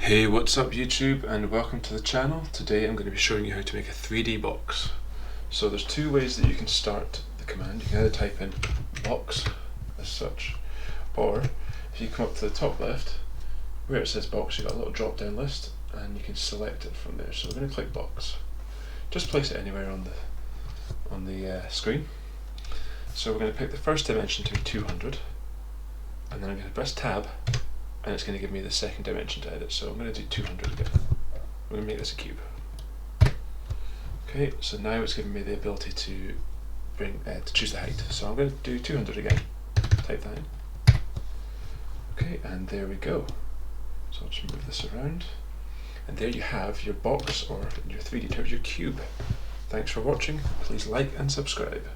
Hey, what's up YouTube, and welcome to the channel. Today I'm going to be showing you how to make a 3D box. So there's two ways that you can start the command. You can either type in box as such, or if you come up to the top left where it says box, you've got a little drop down list and you can select it from there. So we're going to click box. Just place it anywhere on the screen. So we're going to pick the first dimension to be 200, and then I'm going to press tab and it's going to give me the second dimension to edit. So I'm going to do 200 again. I'm going to make this a cube. Okay, so now it's giving me the ability to choose the height. So I'm going to do 200 again. Type that in. Okay, and there we go. So I'll just move this around. And there you have your box, or your 3D turret, your cube. Thanks for watching. Please like and subscribe.